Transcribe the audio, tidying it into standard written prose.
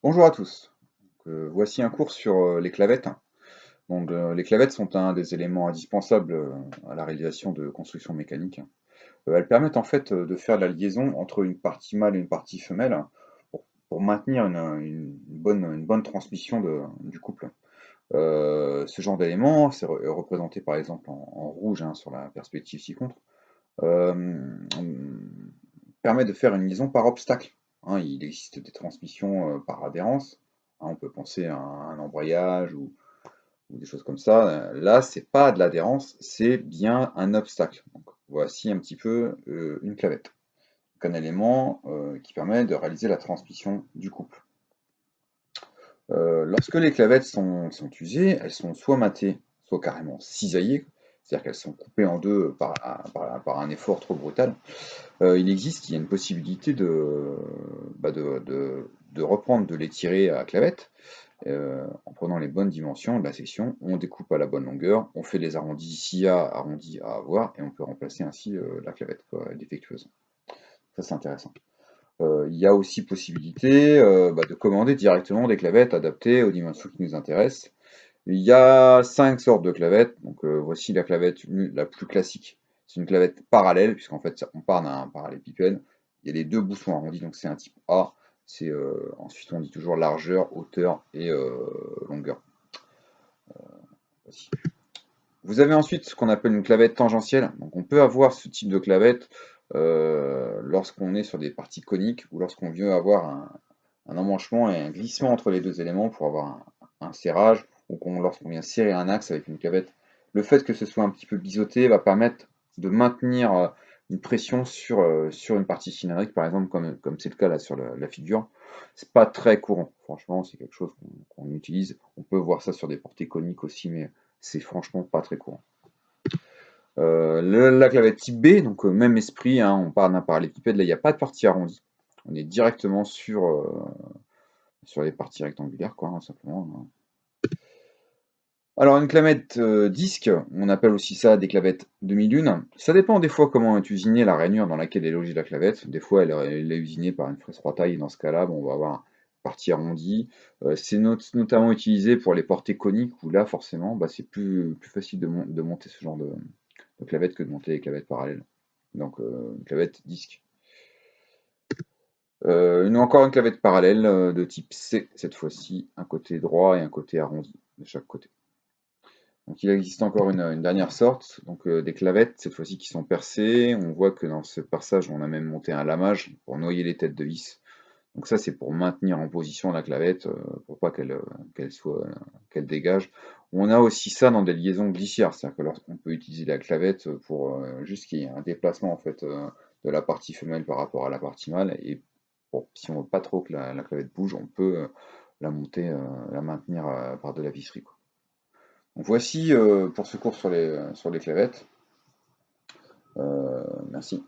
Bonjour à tous. Voici un cours sur les clavettes. Les clavettes sont un des éléments indispensables à la réalisation de constructions mécaniques. Elles permettent en fait de faire la liaison entre une partie mâle et une partie femelle pour maintenir une bonne transmission du couple. Ce genre d'élément, c'est représenté par exemple en rouge hein, sur la perspective ci-contre, permet de faire une liaison par obstacle. Hein. Il existe des transmissions par adhérence. Hein, on peut penser à un embrayage ou des choses comme ça. Là, c'est pas de l'adhérence, c'est bien un obstacle. Donc, voici un petit peu une clavette. Donc, un élément qui permet de réaliser la transmission du couple. Lorsque les clavettes sont usées, elles sont soit matées, soit carrément cisaillées, c'est-à-dire qu'elles sont coupées en deux par un effort trop brutal. Il y a une possibilité de reprendre, de les tirer à clavette, en prenant les bonnes dimensions de la section, on découpe à la bonne longueur, on fait les arrondis s'il y a arrondis à avoir, et on peut remplacer ainsi la clavette quoi, défectueuse. Ça c'est intéressant. Il y a aussi possibilité de commander directement des clavettes adaptées aux dimensions qui nous intéressent. Il y a 5 sortes de clavettes. Donc voici la clavette la plus classique. C'est une clavette parallèle, puisqu'en fait on part d'un parallélépipède. Il y a les deux bouts sont arrondis, donc c'est un type A. Ensuite on dit toujours largeur, hauteur et longueur. Voici. Vous avez ensuite ce qu'on appelle une clavette tangentielle. Donc on peut avoir ce type de clavette lorsqu'on est sur des parties coniques ou lorsqu'on veut avoir un emmanchement et un glissement entre les deux éléments pour avoir un serrage, ou lorsqu'on vient serrer un axe avec une clavette. Le fait que ce soit un petit peu biseauté va permettre de maintenir une pression sur une partie cylindrique, par exemple, comme c'est le cas là sur la figure. C'est pas très courant, franchement, c'est quelque chose qu'on utilise. On peut voir ça sur des portées coniques aussi, mais c'est franchement pas très courant. La clavette type B, donc même esprit, hein, on part d'un parallélépipède, là il n'y a pas de partie arrondie. On est directement sur les parties rectangulaires, quoi, hein, simplement. Hein. Alors une clavette disque, on appelle aussi ça des clavettes demi-lune. Ça dépend des fois comment est usinée la rainure dans laquelle est logée la clavette. Des fois elle est usinée par une fraise trois-tailles, et dans ce cas-là, bon, on va avoir une partie arrondie. C'est notamment utilisé pour les portées coniques, où là forcément c'est plus facile de monter ce genre de clavette que de monter des clavettes parallèles. Donc une clavette disque. Encore une clavette parallèle de type C, cette fois-ci, un côté droit et un côté arrondi de chaque côté. Donc il existe encore une dernière sorte, donc des clavettes, cette fois-ci qui sont percées. On voit que dans ce perçage, on a même monté un lamage pour noyer les têtes de vis. Donc ça, c'est pour maintenir en position la clavette, pour pas qu'elle dégage. On a aussi ça dans des liaisons glissières, c'est-à-dire que lorsqu'on peut utiliser la clavette pour juste qu'il y ait un déplacement en fait de la partie femelle par rapport à la partie mâle. Et si on veut pas trop que la clavette bouge, on peut la monter, la maintenir par de la visserie, quoi. Donc voici pour ce cours sur les clavettes. Merci.